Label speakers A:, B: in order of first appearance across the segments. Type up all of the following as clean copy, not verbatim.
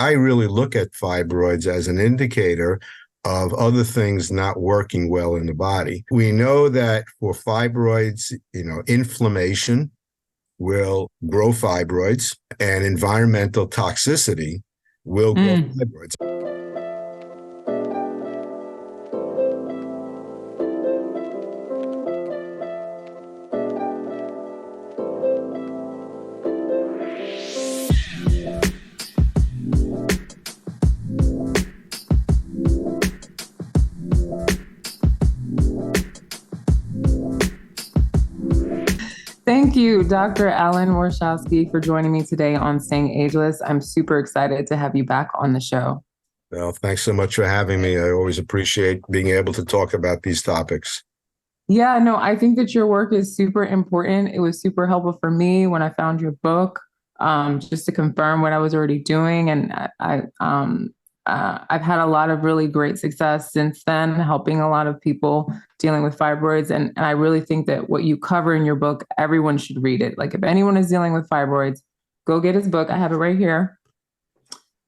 A: I really look at fibroids as an indicator of other things not working well in the body. We know that for fibroids, inflammation will grow fibroids, and environmental toxicity will grow fibroids.
B: Thank you, Dr. Alan Warshowsky, for joining me today on Staying Ageless. I'm super excited to have you back on the show.
A: Well, thanks so much for having me. I always appreciate being able to talk about these topics.
B: Yeah, no, I think that your work is super important. It was super helpful for me when I found your book, just to confirm what I was already doing. And I've had a lot of really great success since then, helping a lot of people dealing with fibroids. And I really think that what you cover in your book, everyone should read it. Like if anyone is dealing with fibroids, go get his book. I have it right here.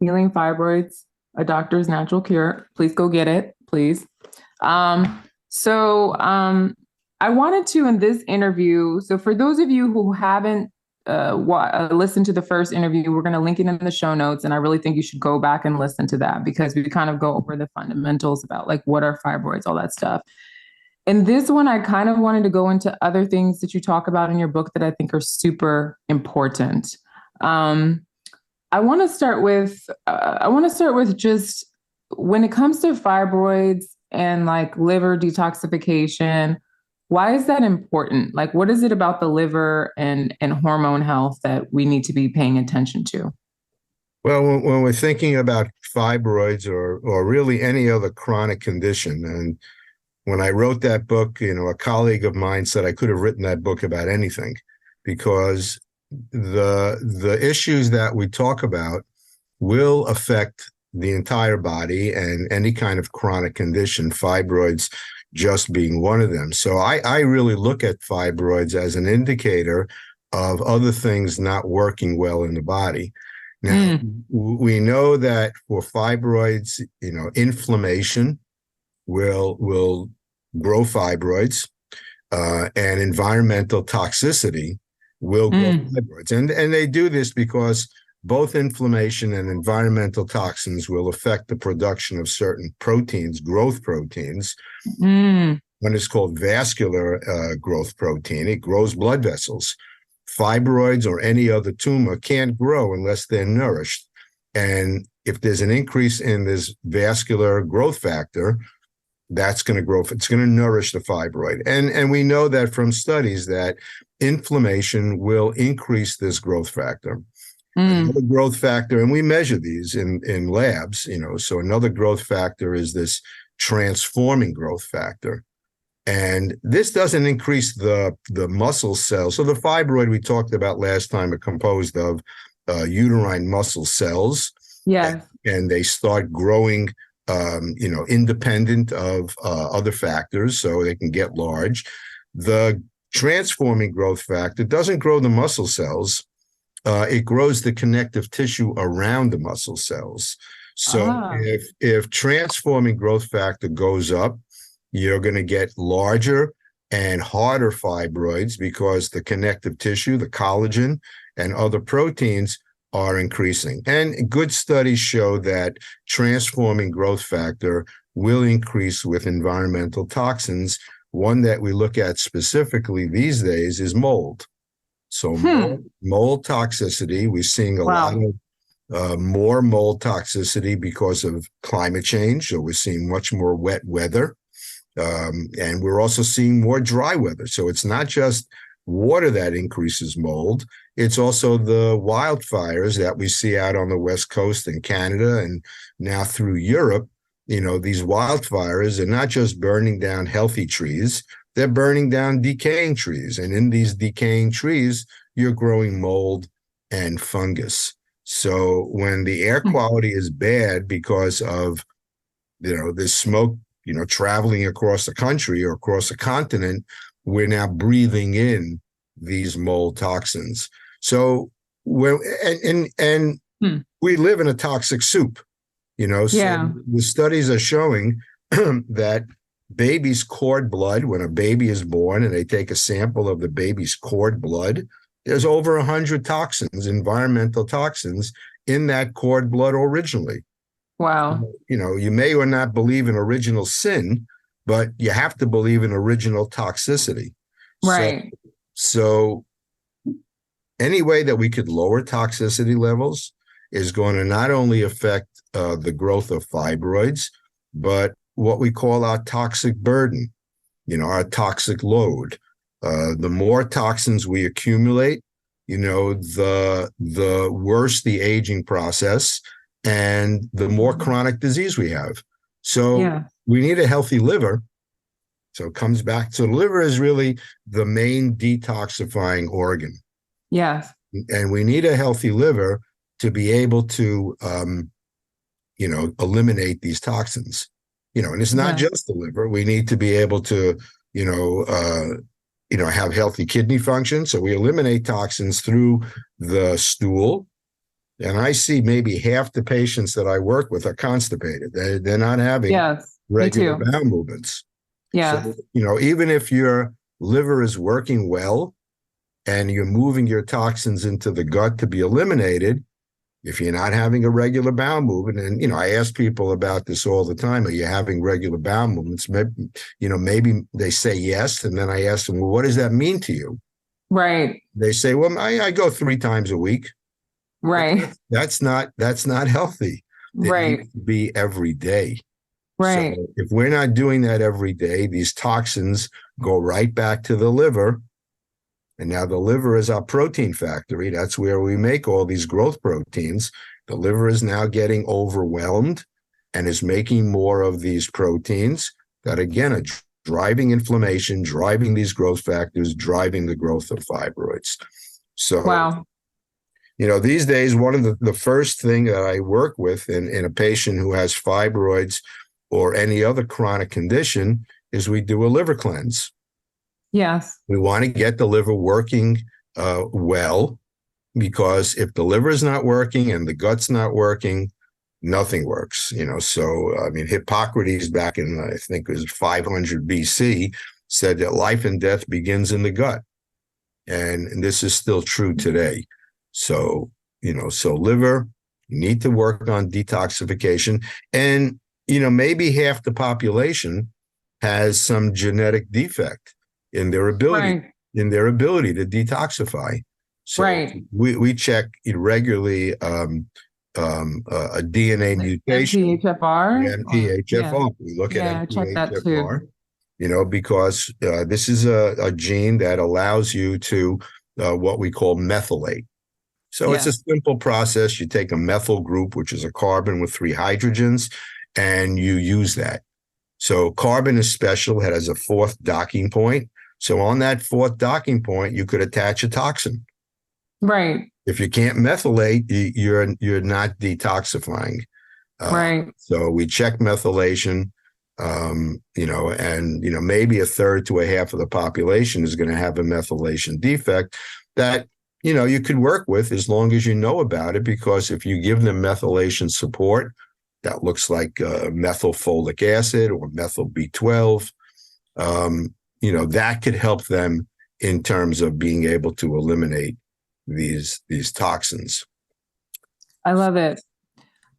B: Healing Fibroids, A Doctor's Natural Cure. Please go get it, please. I wanted to, in this interview, so for those of you who haven't listened to the first interview, we're going to link it in the show notes. And I really think you should go back and listen to that because we kind of go over the fundamentals about like what are fibroids, all that stuff. In this one, I kind of wanted to go into other things that you talk about in your book that I think are super important. I want to start with just when it comes to fibroids and like liver detoxification, why is that important? Like, what is it about the liver and hormone health that we need to be paying attention to?
A: Well, when we're thinking about fibroids or really any other chronic condition, and when I wrote that book, a colleague of mine said I could have written that book about anything because the issues that we talk about will affect the entire body and any kind of chronic condition, fibroids just being one of them. So I really look at fibroids as an indicator of other things not working well in the body. Now, we know that for fibroids, inflammation will grow fibroids, and environmental toxicity will grow fibroids. And they do this because both inflammation and environmental toxins will affect the production of certain proteins, growth proteins. One is called vascular growth protein. It grows blood vessels. Fibroids or any other tumor can't grow unless they're nourished. And if there's an increase in this vascular growth factor, that's going to grow. It's going to nourish the fibroid. And we know that from studies that inflammation will increase this growth factor. Another growth factor, and we measure these in labs, so another growth factor is this transforming growth factor. And this doesn't increase the muscle cells. So the fibroid we talked about last time are composed of uterine muscle cells.
B: Yeah.
A: And they start growing, independent of other factors, so they can get large. The transforming growth factor doesn't grow the muscle cells. It grows the connective tissue around the muscle cells. So if transforming growth factor goes up, you're going to get larger and harder fibroids because the connective tissue, the collagen, and other proteins are increasing. And good studies show that transforming growth factor will increase with environmental toxins. One that we look at specifically these days is mold. So mold toxicity, we're seeing a lot of more mold toxicity because of climate change. So we're seeing much more wet weather. And we're also seeing more dry weather. So it's not just water that increases mold. It's also the wildfires that we see out on the West Coast in Canada and now through Europe. These wildfires are not just burning down healthy trees. They're burning down decaying trees. And in these decaying trees, you're growing mold and fungus. So when the air quality is bad because of, this smoke, traveling across the country or across a continent, we're now breathing in these mold toxins. So and we live in a toxic soup,
B: Yeah.
A: so the studies are showing that baby's cord blood, when a baby is born and they take a sample of the baby's cord blood, there's over 100 toxins, environmental toxins in that cord blood originally.
B: Wow.
A: You may or not believe in original sin, but you have to believe in original toxicity.
B: Right.
A: So any way that we could lower toxicity levels is going to not only affect the growth of fibroids, but what we call our toxic burden, our toxic load. The more toxins we accumulate, the worse the aging process and the more chronic disease we have. So we need a healthy liver. So it comes back to the liver is really the main detoxifying organ.
B: Yes.
A: And we need a healthy liver to be able to, eliminate these toxins. And it's not just the liver. We need to be able to, have healthy kidney function. So we eliminate toxins through the stool. And I see maybe half the patients that I work with are constipated. They're not having regular bowel movements.
B: Yeah.
A: So, even if your liver is working well and you're moving your toxins into the gut to be eliminated, if you're not having a regular bowel movement, and, I ask people about this all the time, are you having regular bowel movements? Maybe they say yes. And then I ask them, well, what does that mean to you?
B: Right.
A: They say, well, I go 3 times a week.
B: Right.
A: That's not healthy. It needs to be every day.
B: Right.
A: So if we're not doing that every day, these toxins go right back to the liver. And now the liver is our protein factory. That's where we make all these growth proteins. The liver is now getting overwhelmed and is making more of these proteins that, again, are driving inflammation, driving these growth factors, driving the growth of fibroids. So, these days, one of the first thing that I work with in a patient who has fibroids or any other chronic condition is we do a liver cleanse.
B: Yes.
A: We want to get the liver working well, because if the liver is not working and the gut's not working, nothing works. So, Hippocrates back in, I think it was 500 BC, said that life and death begins in the gut. And this is still true today. So, liver, you need to work on detoxification. And, maybe half the population has some genetic defect in their ability to detoxify. So we check regularly a DNA mutation.
B: MTHFR?
A: MTHFR. We look at MTHFR, because this is a gene that allows you to what we call methylate. So it's a simple process. You take a methyl group, which is a carbon with 3 hydrogens, and you use that. So carbon is special. It has a 4th docking point. So on that 4th docking point, you could attach a toxin.
B: Right.
A: If you can't methylate, you're not detoxifying. So we check methylation, and maybe a third to a half of the population is going to have a methylation defect that, you could work with as long as you know about it, because if you give them methylation support, that looks like methylfolic acid or methyl B12, that could help them in terms of being able to eliminate these toxins.
B: I love it.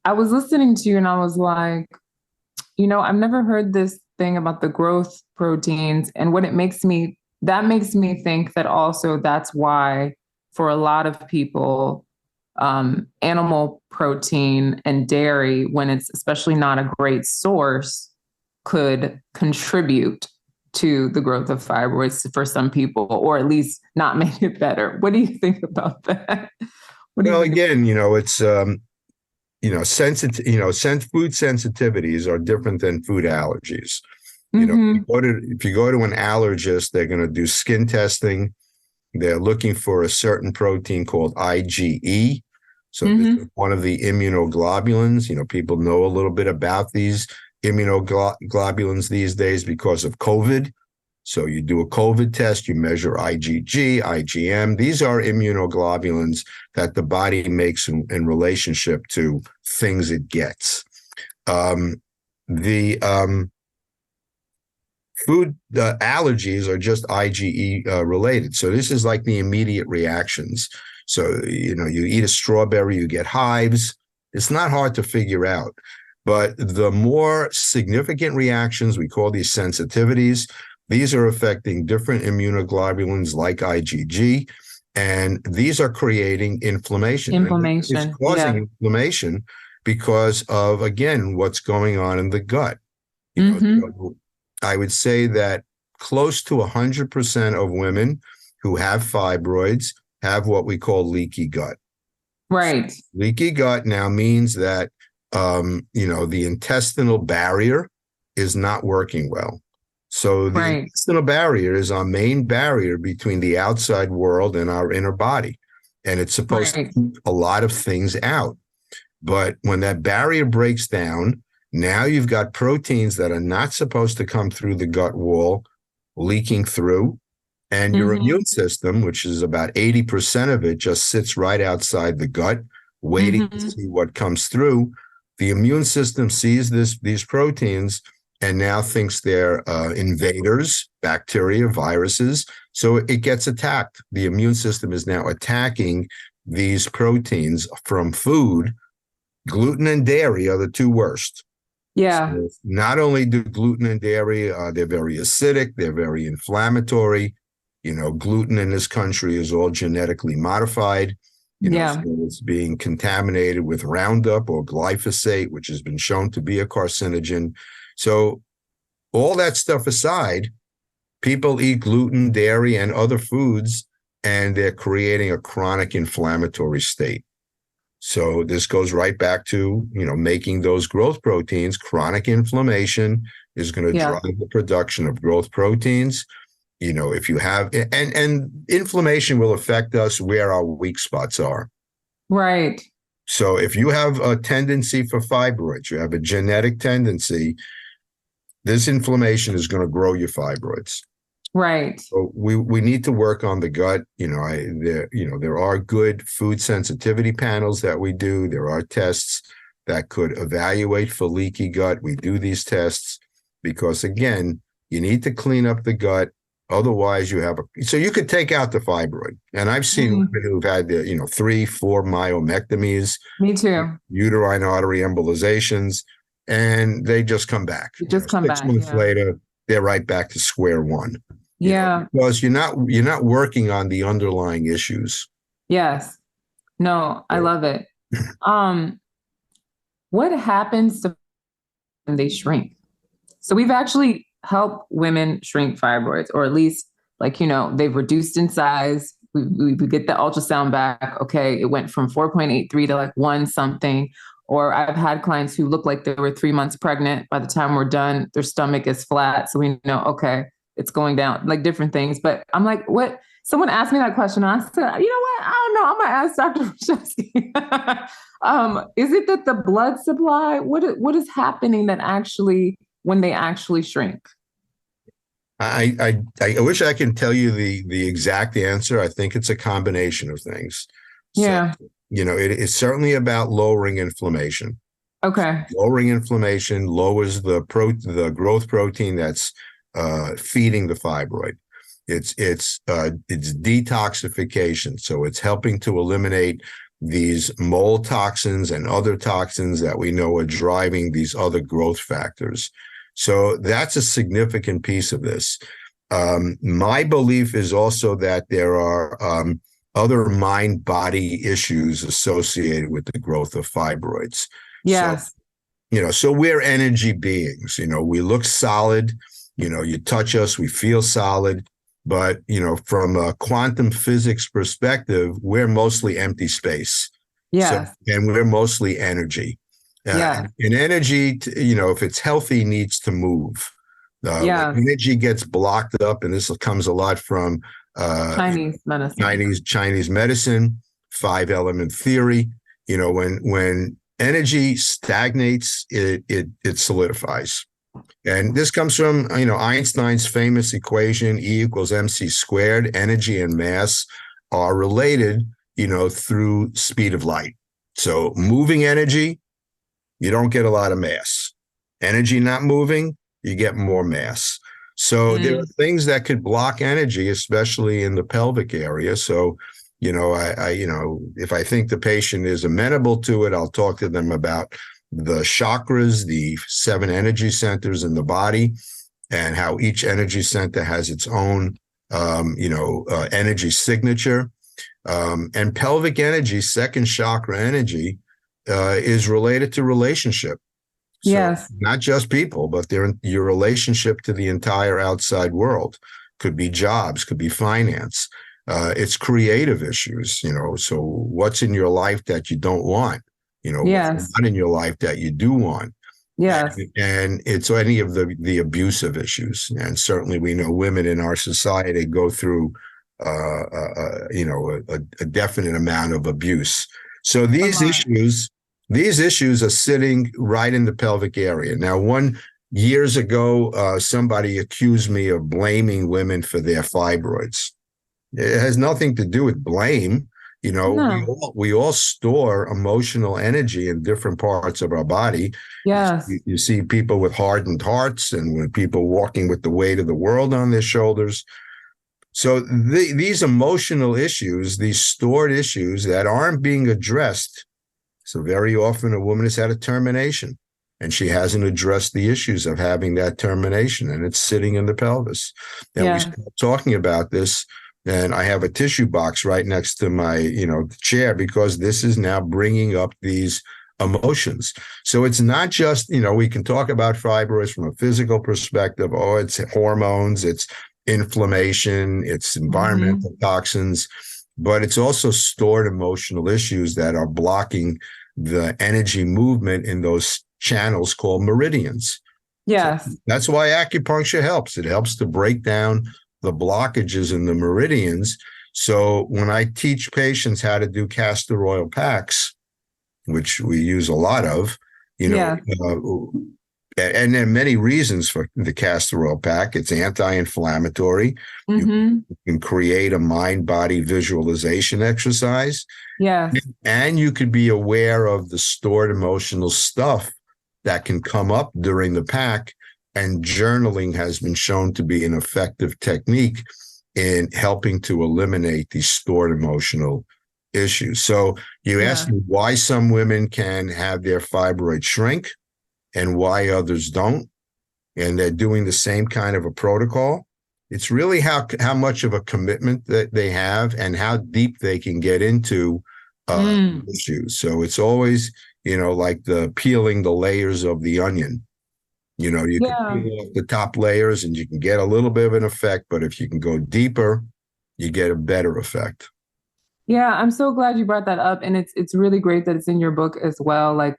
B: I was listening to you and I was like, I've never heard this thing about the growth proteins, and what it makes me think that also that's why for a lot of people, animal protein and dairy, when it's especially not a great source, could contribute to the growth of fibroids for some people, or at least not make it better. What do you think about that?
A: Again, it's food sensitivities are different than food allergies. If you go to an allergist, they're going to do skin testing. They're looking for a certain protein called IgE. So this is one of the immunoglobulins. People know a little bit about these immunoglobulins these days because of COVID. So you do a COVID test, you measure IgG, IgM. These are immunoglobulins that the body makes in relationship to things it gets. Food allergies are just IgE related. So this is like the immediate reactions. So, you eat a strawberry, you get hives. It's not hard to figure out. But the more significant reactions, we call these sensitivities, these are affecting different immunoglobulins like IgG, and these are creating inflammation.
B: Inflammation.
A: It's causing inflammation because of, again, what's going on in the gut. So I would say that close to 100% of women who have fibroids have what we call leaky gut.
B: Right.
A: So leaky gut now means that, the intestinal barrier is not working well. So the intestinal barrier is our main barrier between the outside world and our inner body. And it's supposed to keep a lot of things out. But when that barrier breaks down, now you've got proteins that are not supposed to come through the gut wall leaking through. And your immune system, which is about 80% of it, just sits right outside the gut, waiting to see what comes through. The immune system sees these proteins and now thinks they're invaders, bacteria, viruses. So it gets attacked. The immune system is now attacking these proteins from food. Gluten and dairy are the two worst.
B: Yeah.
A: So not only do gluten and dairy, they're very acidic, they're very inflammatory. Gluten in this country is all genetically modified. So it's being contaminated with Roundup or glyphosate, which has been shown to be a carcinogen. So all that stuff aside, people eat gluten, dairy, and other foods, and they're creating a chronic inflammatory state. So this goes right back to, making those growth proteins. Chronic inflammation is going to drive the production of growth proteins. If you have, and inflammation will affect us where our weak spots are.
B: Right.
A: So if you have a tendency for fibroids, you have a genetic tendency, this inflammation is going to grow your fibroids.
B: Right.
A: So we need to work on the gut. There are good food sensitivity panels that we do. There are tests that could evaluate for leaky gut. We do these tests because, again, you need to clean up the gut. Otherwise, so you could take out the fibroid. And I've seen women who've had 3-4 myomectomies.
B: Me too.
A: Uterine artery embolizations, and they just come back.
B: Come
A: 6
B: back.
A: months later, they're right back to square one. Because you're not working on the underlying issues.
B: Yes. No, I love it. What happens to when they shrink? So we've actually helped women shrink fibroids, or at least they've reduced in size. We get the ultrasound back. Okay, it went from 4.83 to 1 something. Or I've had clients who look like they were 3 months pregnant. By the time we're done, their stomach is flat. So we know, okay, it's going down, different things. But I'm like, what? Someone asked me that question. And I said, you know what? I don't know. I'm going to ask Dr. Warshowsky. Is it that the blood supply? What is happening that actually, when they actually shrink?
A: I wish I can tell you the exact answer. I think it's a combination of things.
B: Yeah.
A: So, it's certainly about lowering inflammation.
B: Okay.
A: Lowering inflammation lowers the growth protein that's feeding the fibroid. It's detoxification. So it's helping to eliminate these mold toxins and other toxins that we know are driving these other growth factors. So that's a significant piece of this. My belief is also that there are other mind-body issues associated with the growth of fibroids.
B: Yes.
A: So we're energy beings. We look solid. You touch us, we feel solid. But, from a quantum physics perspective, we're mostly empty space.
B: Yes.
A: So, and we're mostly energy. And energy, if it's healthy, needs to move. When energy gets blocked up, and this comes a lot from
B: Chinese medicine.
A: Chinese medicine, 5-element theory. When energy stagnates, it solidifies. And this comes from, Einstein's famous equation, E equals mc squared. Energy and mass are related, through speed of light. So moving energy, you don't get a lot of mass. Energy not moving, you get more mass. So there are things that could block energy, especially in the pelvic area. So, if I think the patient is amenable to it, I'll talk to them about the chakras, the 7 energy centers in the body, and how each energy center has its own, energy signature. And pelvic energy, second chakra energy, is related to relationship. So
B: Yes.
A: not just people, but your relationship to the entire outside world. Could be jobs, could be finance. It's creative issues, so what's in your life that you don't want? What's not in your life that you do want?
B: Yes.
A: And it's any of the abusive issues. And certainly we know women in our society go through, a definite amount of abuse. So these issues are sitting right in the pelvic area. Now, years ago, somebody accused me of blaming women for their fibroids. It has nothing to do with blame.
B: No.
A: We all store emotional energy in different parts of our body.
B: Yes.
A: You see people with hardened hearts, and when people walking with the weight of the world on their shoulders. So these emotional issues, these stored issues that aren't being addressed. So very often a woman has had a termination and she hasn't addressed the issues of having that termination, and it's sitting in the pelvis. And we start talking about this, and I have a tissue box right next to my, chair, because this is now bringing up these emotions. So it's not just, we can talk about fibroids from a physical perspective. Oh, it's hormones, it's inflammation, it's environmental toxins, but it's also stored emotional issues that are blocking the energy movement in those channels called meridians.
B: Yes.
A: So that's why acupuncture helps. It helps to break down the blockages in the meridians. So when I teach patients how to do castor oil packs, which we use a lot of, and there are many reasons for the castor oil pack. It's anti-inflammatory. You can create a mind-body visualization exercise.
B: Yes.
A: And you could be aware of the stored emotional stuff that can come up during the pack. And journaling has been shown to be an effective technique in helping to eliminate these stored emotional issues. So you asked me why some women can have their fibroid shrink and why others don't, and they're doing the same kind of a protocol. It's really how much of a commitment that they have and how deep they can get into issues. So it's always, like peeling the layers of the onion. You can peel off the top layers and you can get a little bit of an effect, but if you can go deeper, you get a better effect.
B: Yeah, I'm so glad you brought that up. And it's really great that it's in your book as well. Like,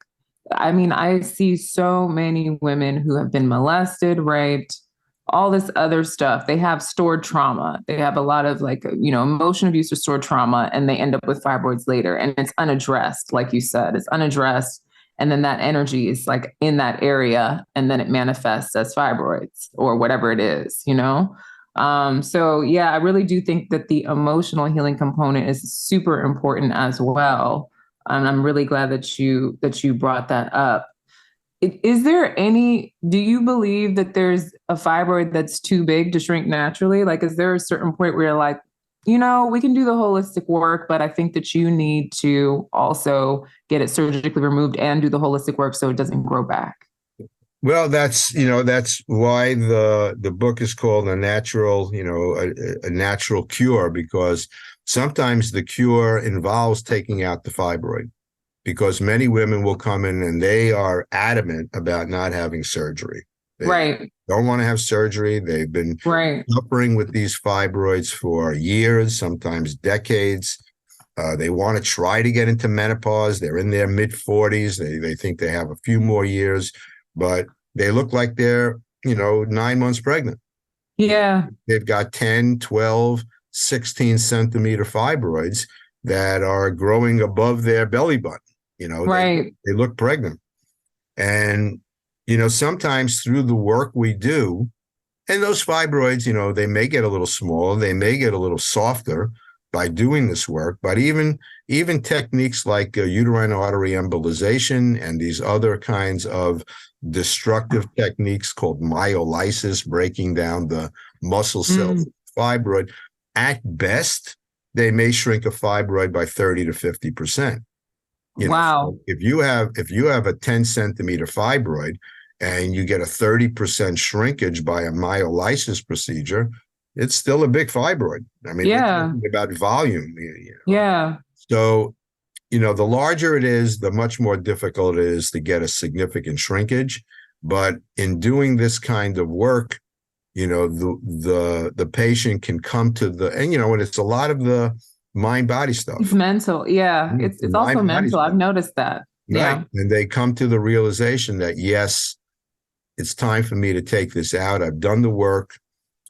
B: I mean, I see so many women who have been molested, raped, all this other stuff. They have stored trauma. They have a lot of emotion abuse or stored trauma, and they end up with fibroids later. And it's unaddressed. Like you said, it's unaddressed. And then that energy is like in that area, and then it manifests as fibroids or whatever it is, So yeah, I really do think that the emotional healing component is super important as well. And I'm really glad that you brought that up. Do you believe that there's a fibroid that's too big to shrink naturally? Like, is there a certain point where you're like, we can do the holistic work, but I think that you need to also get it surgically removed and do the holistic work so it doesn't grow back?
A: Well, that's why the book is called a natural cure, because sometimes the cure involves taking out the fibroid, because many women will come in and they are adamant about not having surgery. They don't want to have surgery. They've been suffering with these fibroids for years, sometimes decades. They want to try to get into menopause. They're in their mid-40s. They think they have a few more years, but they look like they're, 9 months pregnant.
B: Yeah.
A: They've got 10, 12, 16 centimeter fibroids that are growing above their belly button. They look pregnant. And sometimes through the work we do, and those fibroids, they may get a little smaller, they may get a little softer by doing this work, but even techniques like uterine artery embolization and these other kinds of destructive techniques called myolysis, breaking down the muscle cells of the fibroid, at best, they may shrink a fibroid by 30 to 50%.
B: Wow.
A: So if you have a 10 centimeter fibroid and you get a 30% shrinkage by a myolysis procedure, it's still a big fibroid. I mean, we're talking about volume.
B: Yeah.
A: So, the larger it is, the much more difficult it is to get a significant shrinkage. But in doing this kind of work, the patient can come to and it's a lot of the mind-body stuff.
B: It's mental. Yeah. It's also mental. I've noticed that.
A: Right.
B: Yeah.
A: And they come to the realization that, yes, it's time for me to take this out. I've done the work.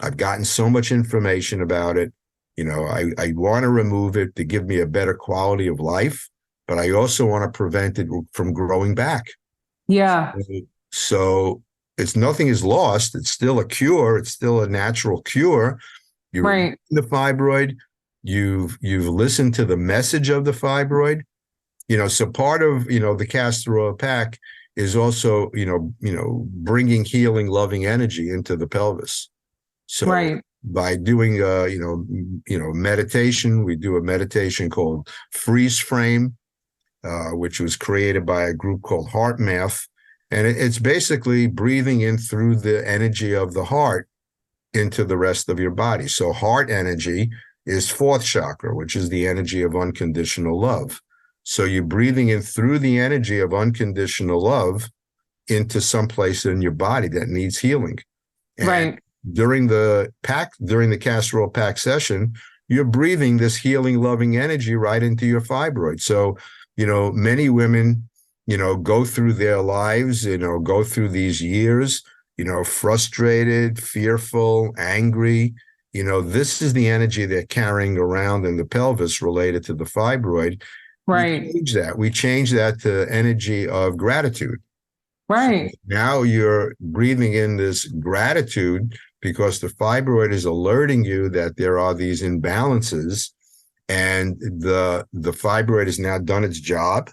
A: I've gotten so much information about it. I want to remove it to give me a better quality of life, but I also want to prevent it from growing back.
B: Yeah.
A: So nothing is lost. It's still a cure. It's still a natural cure. You remove the fibroid. You've listened to the message of the fibroid. So part of, the castor oil pack is also, bringing healing, loving energy into the pelvis. So by doing, meditation, we do a meditation called Freeze Frame, which was created by a group called Heart Math. And it's basically breathing in through the energy of the heart into the rest of your body. So heart energy is fourth chakra, which is the energy of unconditional love. So you're breathing in through the energy of unconditional love into some place in your body that needs healing. And during the castor oil pack session, you're breathing this healing, loving energy right into your fibroid. So, many women, go through their lives, go through these years, frustrated, fearful, angry. This is the energy they're carrying around in the pelvis related to the fibroid. We change that to energy of gratitude. So now you're breathing in this gratitude because the fibroid is alerting you that there are these imbalances, and the fibroid has now done its job.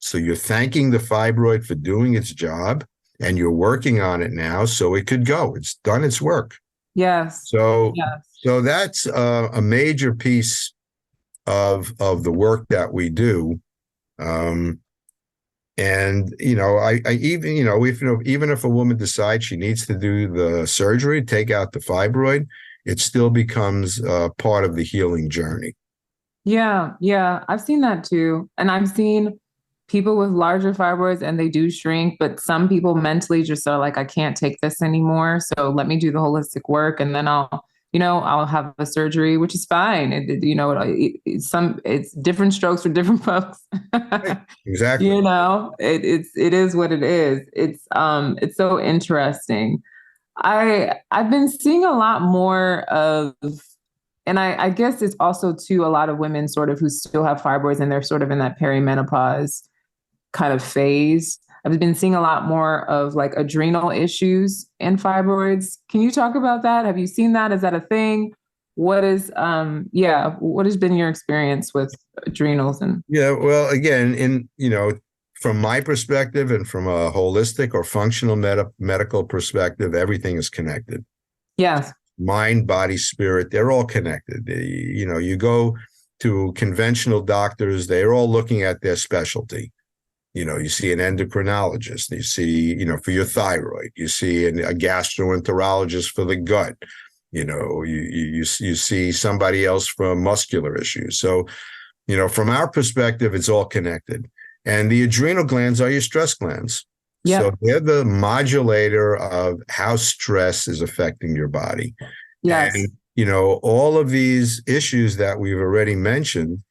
A: So you're thanking the fibroid for doing its job, and you're working on it now so it could go. It's done its work.
B: Yes.
A: So that's a major piece of the work that we do. And, I even if a woman decides she needs to do the surgery, take out the fibroid, it still becomes part of the healing journey.
B: Yeah. Yeah. I've seen that too. And I've seen people with larger fibroids and they do shrink, but some people mentally just are like, I can't take this anymore. So let me do the holistic work, and then I'll have a surgery, which is fine. It's different strokes for different folks.
A: Exactly.
B: It is what it is. It's so interesting. I've been seeing a lot more of, and I guess it's also too, a lot of women sort of who still have fibroids and they're sort of in that perimenopause kind of phase. I've been seeing a lot more of like adrenal issues and fibroids. Can you talk about that? Have you seen that? Is that a thing? What has been your experience with adrenals? And
A: well, again, from my perspective and from a holistic or functional medical perspective, everything is connected.
B: Yes.
A: Mind, body, spirit, they're all connected. You go to conventional doctors, they're all looking at their specialty. You see an endocrinologist, you see, for your thyroid, you see a gastroenterologist for the gut, you see somebody else for muscular issues. So, from our perspective, it's all connected. And the adrenal glands are your stress glands. Yep. So they're the modulator of how stress is affecting your body.
B: Yes.
A: And, all of these issues that we've already mentioned,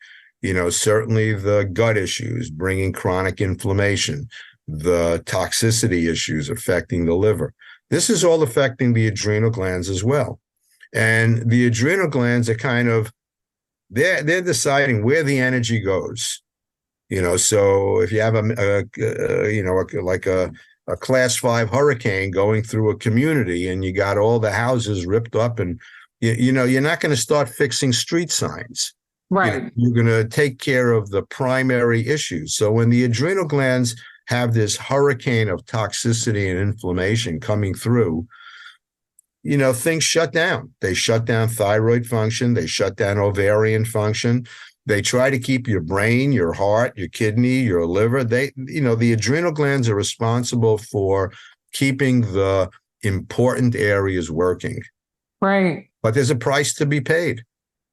A: certainly the gut issues, bringing chronic inflammation, the toxicity issues affecting the liver. This is all affecting the adrenal glands as well. And the adrenal glands are they're deciding where the energy goes. So if you have a class 5 hurricane going through a community and you got all the houses ripped up, and you're not going to start fixing street signs.
B: Right.
A: You're going to take care of the primary issues. So when the adrenal glands have this hurricane of toxicity and inflammation coming through, things shut down. They shut down thyroid function. They shut down ovarian function. They try to keep your brain, your heart, your kidney, your liver. The adrenal glands are responsible for keeping the important areas working.
B: Right.
A: But there's a price to be paid,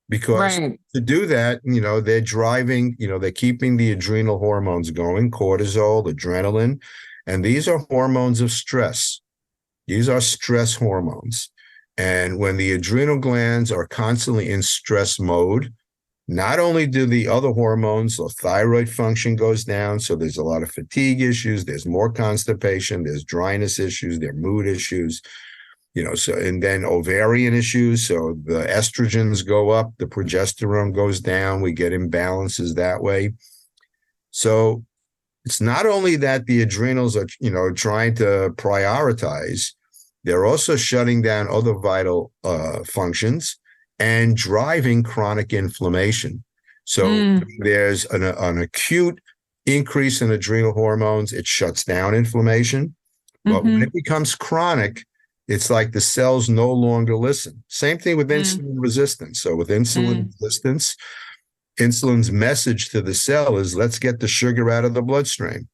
A: because to do that, they're driving, they're keeping the adrenal hormones going, cortisol, adrenaline, and these are hormones of stress. These are stress hormones. And when the adrenal glands are constantly in stress mode, not only do the other hormones, so thyroid function goes down, so there's a lot of fatigue issues, there's more constipation, there's dryness issues, there are mood issues, and then ovarian issues. So the estrogens go up, the progesterone goes down, we get imbalances that way. So it's not only that the adrenals are, trying to prioritize, they're also shutting down other vital functions and driving chronic inflammation. So there's an acute increase in adrenal hormones. It shuts down inflammation. But when it becomes chronic, it's like the cells no longer listen. Same thing with insulin resistance. So with insulin resistance, insulin's message to the cell is, let's get the sugar out of the bloodstream.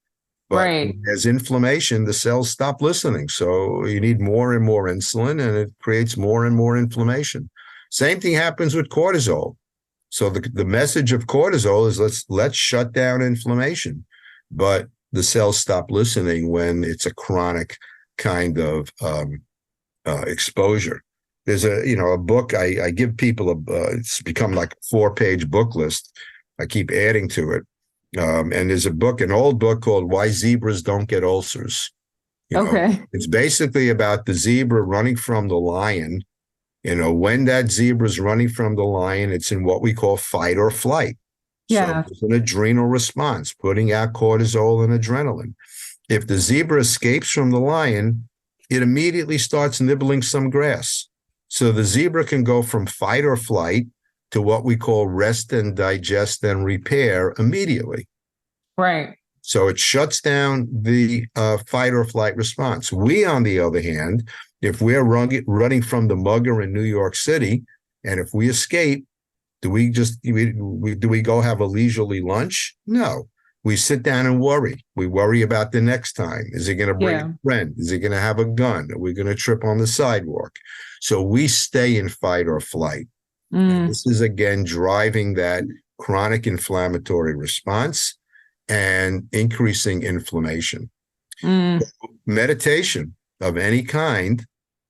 A: But as inflammation, the cells stop listening. So you need more and more insulin, and it creates more and more inflammation. Same thing happens with cortisol. So the message of cortisol is let's shut down inflammation. But the cells stop listening when it's a chronic kind of exposure. There's a book I give people it's become like a 4-page book list. I keep adding to it. And there's an old book called Why Zebras Don't Get Ulcers. It's basically about the zebra running from the lion. When that zebra is running from the lion, it's in what we call fight or flight. So it's an adrenal response, putting out cortisol and adrenaline. If the zebra escapes from the lion, it immediately starts nibbling some grass. So the zebra can go from fight or flight to what we call rest and digest and repair immediately.
B: Right.
A: So it shuts down the fight or flight response. We, on the other hand, if we're running from the mugger in New York City, and if we escape, do we go have a leisurely lunch? No. We sit down and worry. We worry about the next time. Is he going to bring a friend? Is he going to have a gun? Are we going to trip on the sidewalk? So we stay in fight or flight. And this is, again, driving that chronic inflammatory response and increasing inflammation. Meditation of any kind,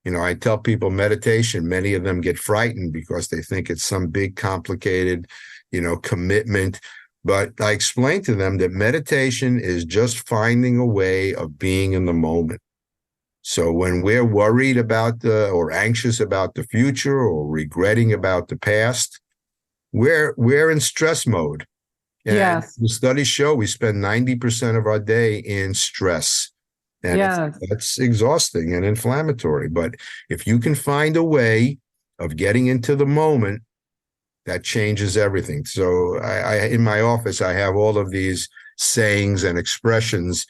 A: I tell people meditation, many of them get frightened because they think it's some big, complicated, commitment. But I explain to them that meditation is just finding a way of being in the moment. So when we're worried about or anxious about the future or regretting about the past, we're in stress mode. And the studies show we spend 90% of our day in stress. And that's exhausting and inflammatory. But if you can find a way of getting into the moment, that changes everything. So I in my office, I have all of these sayings and expressions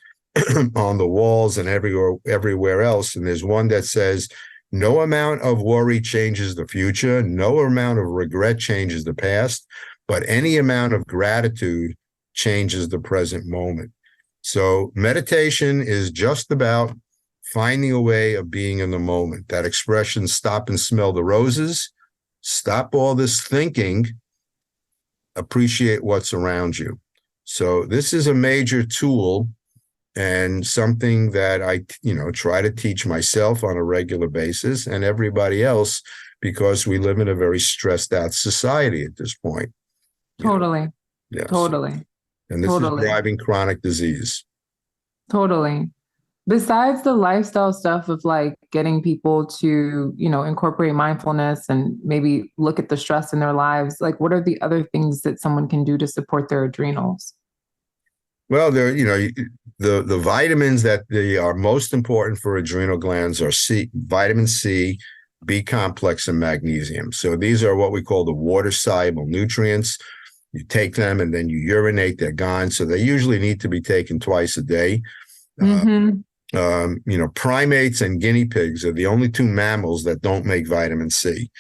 A: on the walls and everywhere else. And there's one that says, no amount of worry changes the future. No amount of regret changes the past, but any amount of gratitude changes the present moment. So meditation is just about finding a way of being in the moment. That expression, stop and smell the roses, stop all this thinking, appreciate what's around you. So this is a major tool and something that I, try to teach myself on a regular basis and everybody else, because we live in a very stressed out society at this point.
B: Totally.
A: Yes.
B: Totally.
A: And this is driving chronic disease.
B: Totally. Besides the lifestyle stuff of like getting people to, incorporate mindfulness and maybe look at the stress in their lives, like what are the other things that someone can do to support their adrenals?
A: Well, the vitamins that they are most important for adrenal glands are vitamin C, B complex, and magnesium. So these are what we call the water-soluble nutrients. You take them and then you urinate, they're gone. So they usually need to be taken twice a day. Primates and guinea pigs are the only two mammals that don't make vitamin C.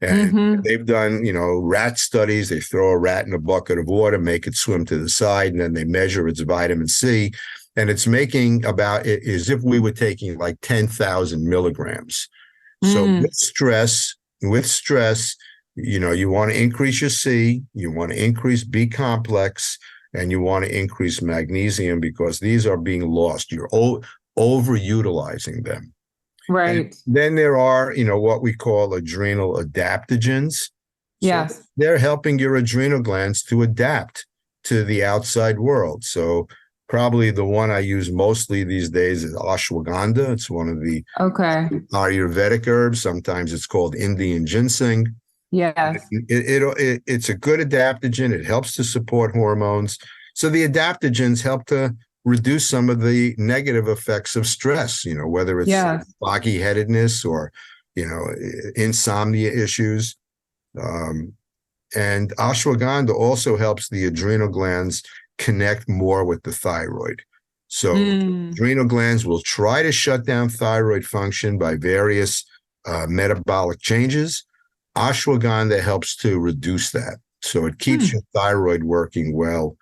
A: And they've done, rat studies. They throw a rat in a bucket of water, make it swim to the side, and then they measure its vitamin C. And it's making about as if we were taking like 10,000 milligrams. So with stress, you want to increase your C, you want to increase B complex, and you want to increase magnesium because these are being lost. You're overutilizing them.
B: Right.
A: And then there are, what we call adrenal adaptogens.
B: Yes.
A: So they're helping your adrenal glands to adapt to the outside world. So probably the one I use mostly these days is ashwagandha. It's one of the Ayurvedic herbs. Sometimes it's called Indian ginseng.
B: Yes.
A: It's a good adaptogen. It helps to support hormones. So the adaptogens help to reduce some of the negative effects of stress, whether it's foggy headedness or, insomnia issues. And ashwagandha also helps the adrenal glands connect more with the thyroid. So adrenal glands will try to shut down thyroid function by various metabolic changes. Ashwagandha helps to reduce that. So it keeps your thyroid working well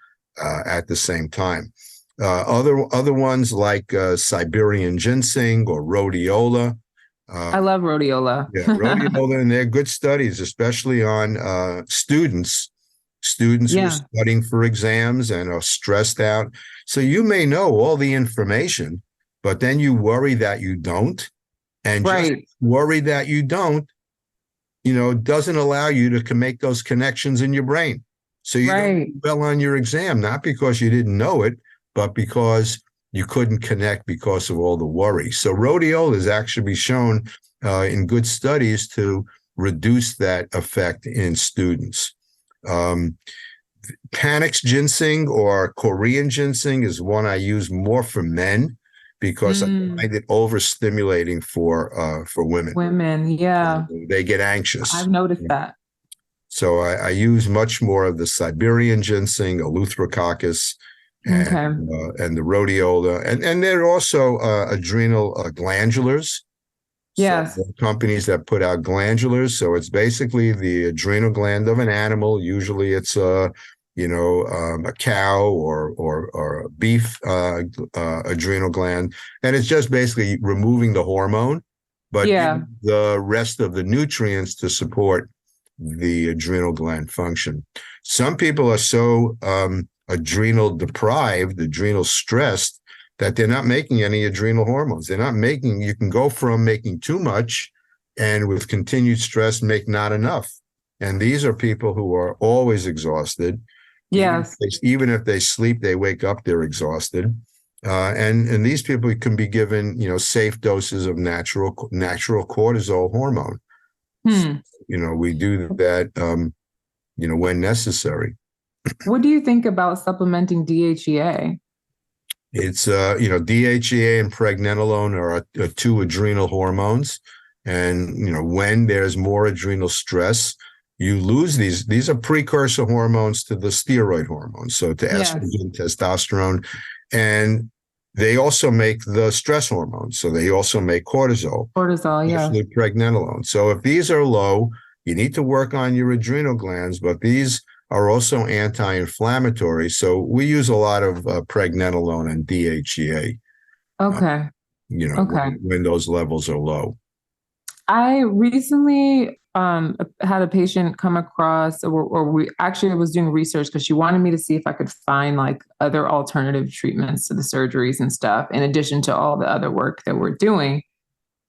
A: at the same time. Other ones like Siberian ginseng or rhodiola.
B: I love rhodiola.
A: Yeah, rhodiola, and they're good studies, especially on students who are studying for exams and are stressed out. So you may know all the information, but then you worry that you don't. And just worry that you don't, doesn't allow you to make those connections in your brain. So you don't do well on your exam, not because you didn't know it, but because you couldn't connect because of all the worry. So rhodiola has actually been shown in good studies to reduce that effect in students. Panax ginseng or Korean ginseng is one I use more for men because I find it overstimulating for women.
B: Women, yeah.
A: They get anxious.
B: I've noticed that.
A: So I use much more of the Siberian ginseng, Eleutherococcus, and the rhodiola. And there are also adrenal glandulars.
B: Yes.
A: So companies that put out glandulars. So it's basically the adrenal gland of an animal. Usually it's a cow or a beef adrenal gland. And it's just basically removing the hormone, but the rest of the nutrients to support the adrenal gland function. Some people are so adrenal deprived, adrenal stressed, that they're not making any adrenal hormones. You can go from making too much and with continued stress make not enough. And these are people who are always exhausted.
B: Yes.
A: Even if they sleep, they wake up, they're exhausted. And these people can be given, safe doses of natural cortisol hormone. So, we do that, when necessary.
B: What do you think about supplementing DHEA?
A: It's, DHEA and pregnenolone are two adrenal hormones. And, when there's more adrenal stress, you lose these. These are precursor hormones to the steroid hormones. So to estrogen, testosterone, and they also make the stress hormones. So they also make cortisol. Especially pregnenolone. So if these are low, you need to work on your adrenal glands, but these are also anti-inflammatory. So we use a lot of pregnenolone and DHEA.
B: Okay.
A: When those levels are low.
B: I recently had a patient come across, or we actually was doing research because she wanted me to see if I could find like other alternative treatments to the surgeries and stuff, in addition to all the other work that we're doing.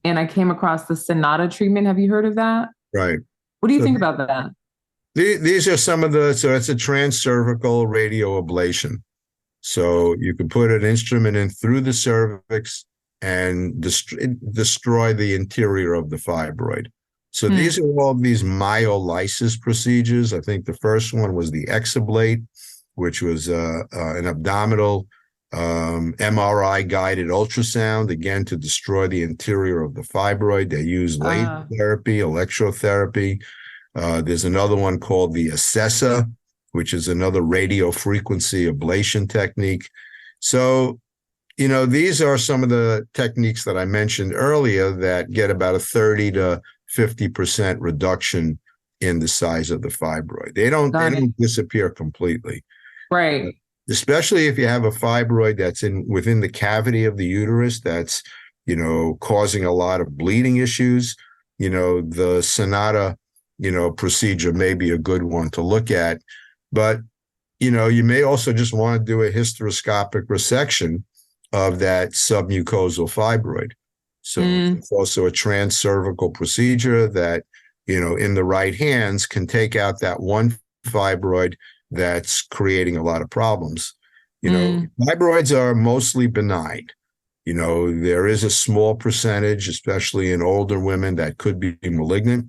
B: And I came across the Sonata treatment. Have you heard of that?
A: Right.
B: What do you think about that?
A: These are some of so it's a transcervical radio ablation. So you can put an instrument in through the cervix and destroy the interior of the fibroid. So these are all these myolysis procedures. I think the first one was the Exablate, which was an abdominal MRI guided ultrasound, again, to destroy the interior of the fibroid. They use laser therapy, electrotherapy. There's another one called the Assessa, which is another radio frequency ablation technique. So, these are some of the techniques that I mentioned earlier that get about a 30 to 50% reduction in the size of the fibroid. They don't disappear completely.
B: Right.
A: Especially if you have a fibroid that's within the cavity of the uterus that's, causing a lot of bleeding issues. The Sonata, procedure may be a good one to look at. But, you may also just want to do a hysteroscopic resection of that submucosal fibroid. So it's also a transcervical procedure that, in the right hands can take out that one fibroid that's creating a lot of problems. Fibroids are mostly benign. There is a small percentage, especially in older women, that could be malignant.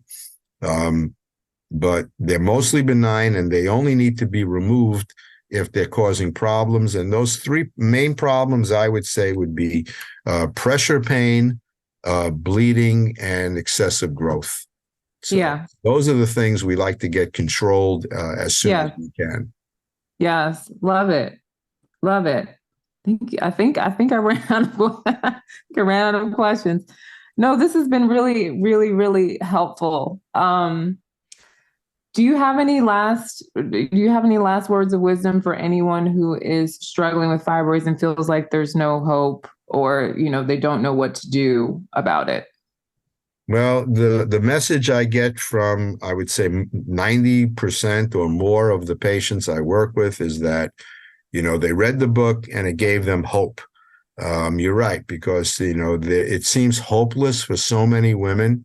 A: But they're mostly benign and they only need to be removed if they're causing problems. And those three main problems, I would say, would be pressure pain, bleeding, and excessive growth. So those are the things we like to get controlled as soon as we can.
B: Yes, love it, love it. I think I ran out of I ran out of questions. No, this has been really, really, really helpful. Do you have any last words of wisdom for anyone who is struggling with fibroids and feels like there's no hope, or they don't know what to do about it?
A: Well, the message I get from, I would say, 90% or more of the patients I work with is that, they read the book and it gave them hope. You're right, because, it seems hopeless for so many women,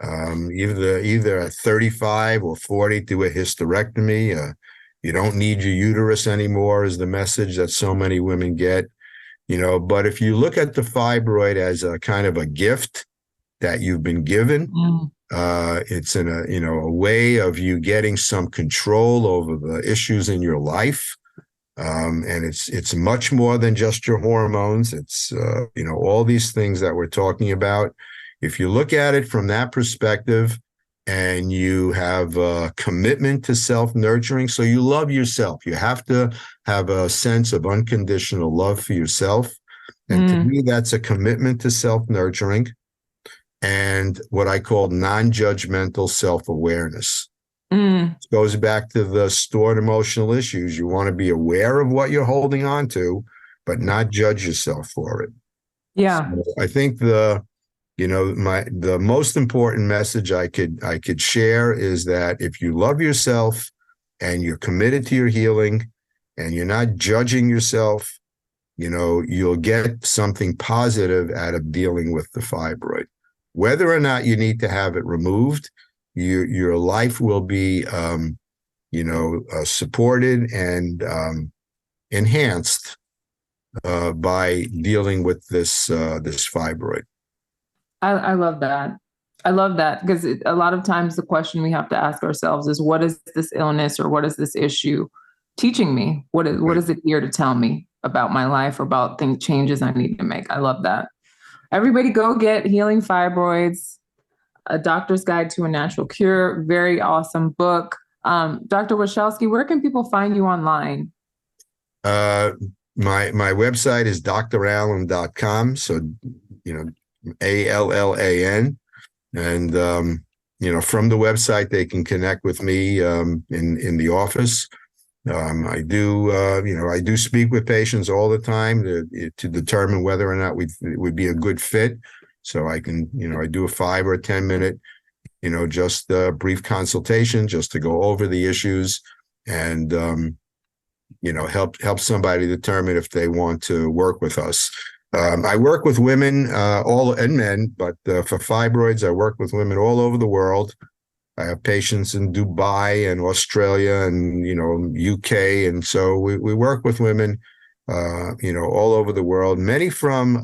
A: either at 35 or 40, do a hysterectomy. You don't need your uterus anymore is the message that so many women get, but if you look at the fibroid as a kind of a gift that you've been given, it's in a way of you getting some control over the issues in your life. And it's much more than just your hormones. It's, all these things that we're talking about. If you look at it from that perspective and you have a commitment to self-nurturing, so you love yourself, you have to have a sense of unconditional love for yourself. And to me, that's a commitment to self-nurturing and what I call non-judgmental self-awareness. It goes back to the stored emotional issues. You want to be aware of what you're holding on to, but not judge yourself for it.
B: Yeah.
A: So I think the most important message I could share is that if you love yourself and you're committed to your healing and you're not judging yourself, you'll get something positive out of dealing with the fibroid. Whether or not you need to have it removed, your life will be, supported and enhanced by dealing with this fibroid.
B: I love that. I love that because a lot of times the question we have to ask ourselves is, what is this illness or what is this issue teaching me? What is it here to tell me about my life or about changes I need to make? I love that. Everybody go get Healing Fibroids, A Doctor's Guide to a Natural Cure. Very awesome book. Dr. Warshowsky, where can people find you online? My
A: website is drallen.com. So, ALLAN. And, from the website, they can connect with me in the office. I do speak with patients all the time to determine whether or not it would be a good fit. So I can, I do a 5 or 10 minute, just a brief consultation just to go over the issues and, help somebody determine if they want to work with us. I work with women, and men, but for fibroids, I work with women all over the world. I have patients in Dubai and Australia and, UK. And so we work with women, all over the world, many from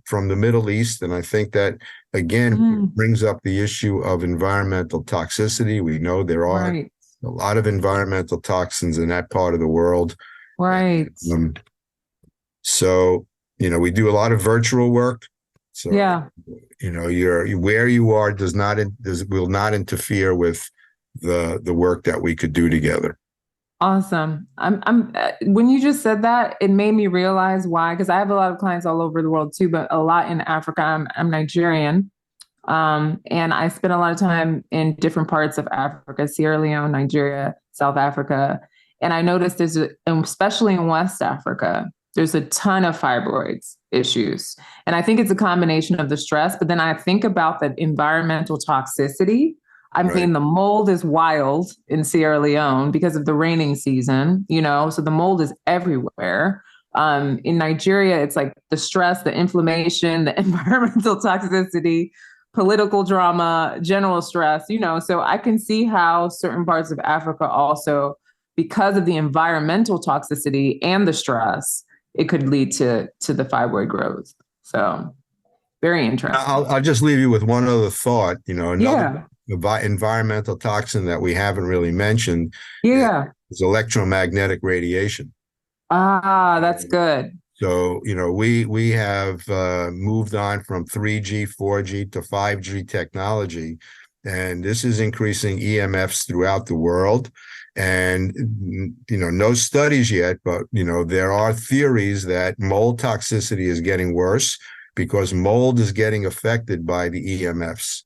A: the Middle East. And I think that, again, brings up the issue of environmental toxicity. We know there are a lot of environmental toxins in that part of the world.
B: Right.
A: So, we do a lot of virtual work. So,
B: Yeah.
A: where you are will not interfere with the work that we could do together.
B: Awesome. When you just said that, it made me realize why, because I have a lot of clients all over the world too, but a lot in Africa. I'm Nigerian. And I spent a lot of time in different parts of Africa, Sierra Leone, Nigeria, South Africa. And I noticed especially in West Africa, there's a ton of fibroids issues. And I think it's a combination of the stress, but then I think about that environmental toxicity. I mean, the mold is wild in Sierra Leone because of the raining season, so the mold is everywhere. In Nigeria, it's like the stress, the inflammation, the environmental toxicity, political drama, general stress, so I can see how certain parts of Africa also, because of the environmental toxicity and the stress, it could lead to the fibroid growth. So very interesting.
A: I'll just leave you with one other thought, another environmental toxin that we haven't really mentioned is electromagnetic radiation.
B: That's good.
A: So, we have moved on from 3G, 4G to 5G technology, and this is increasing EMFs throughout the world. And, no studies yet, but, there are theories that mold toxicity is getting worse because mold is getting affected by the EMFs.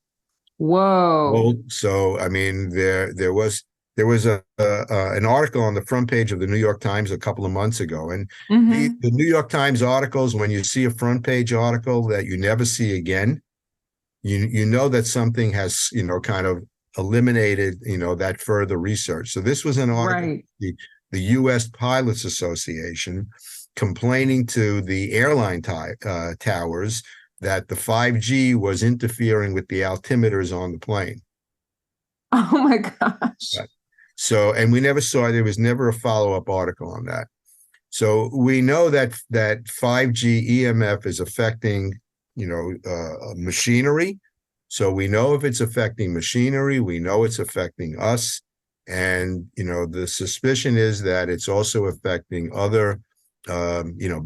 B: Whoa.
A: Mold, so, I mean, there was an article on the front page of the New York Times a couple of months ago. And the New York Times articles, when you see a front page article that you never see again, you know that something has, kind of eliminated, that further research. So this was an article, the U.S. Pilots Association complaining to the airline towers that the 5G was interfering with the altimeters on the plane.
B: Oh my gosh.
A: So, and there was never a follow-up article on that. So we know that 5G EMF is affecting, machinery. So we know if it's affecting machinery, we know it's affecting us. And, the suspicion is that it's also affecting other,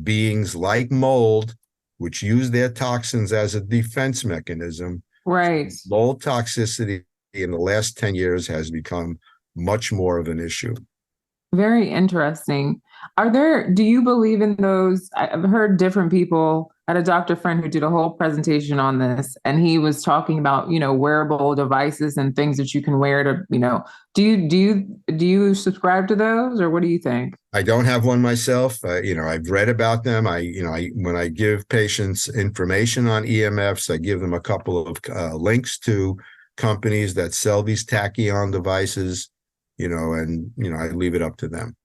A: beings like mold, which use their toxins as a defense mechanism.
B: Right.
A: Mold toxicity in the last 10 years has become much more of an issue.
B: Very interesting. Do you believe in those? I've heard different people. I had a doctor friend who did a whole presentation on this, and he was talking about, wearable devices and things that you can wear to, do you subscribe to those, or what do you think?
A: I don't have one myself. I've read about them. When I give patients information on EMFs, I give them a couple of links to companies that sell these tachyon devices, and I leave it up to them.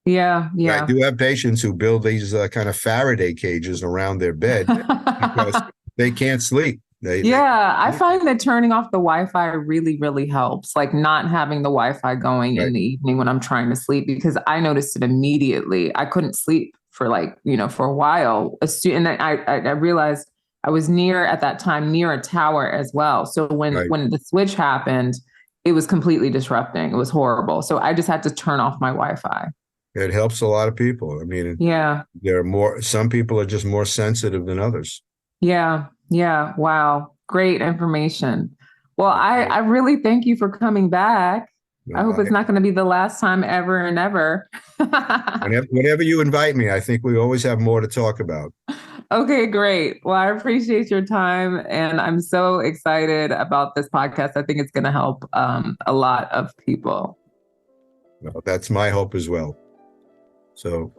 B: Yeah.
A: I do have patients who build these kind of Faraday cages around their bed because they can't sleep.
B: I find that turning off the Wi-Fi really, really helps. Like not having the Wi-Fi going in the evening when I'm trying to sleep, because I noticed it immediately. I couldn't sleep for for a while. And I realized I was at that time near a tower as well. So when the switch happened, it was completely disrupting. It was horrible. So I just had to turn off my Wi-Fi.
A: It helps a lot of people. I mean, some people are just more sensitive than others.
B: Yeah. Wow. Great information. Well, I really thank you for coming back. I hope it's not going to be the last time ever and ever.
A: Whenever you invite me, I think we always have more to talk about.
B: Okay, great. Well, I appreciate your time, and I'm so excited about this podcast. I think it's going to help a lot of people.
A: Well, that's my hope as well. So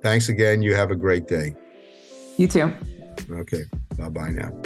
A: thanks again. You have a great day.
B: You too.
A: Okay. Bye-bye now.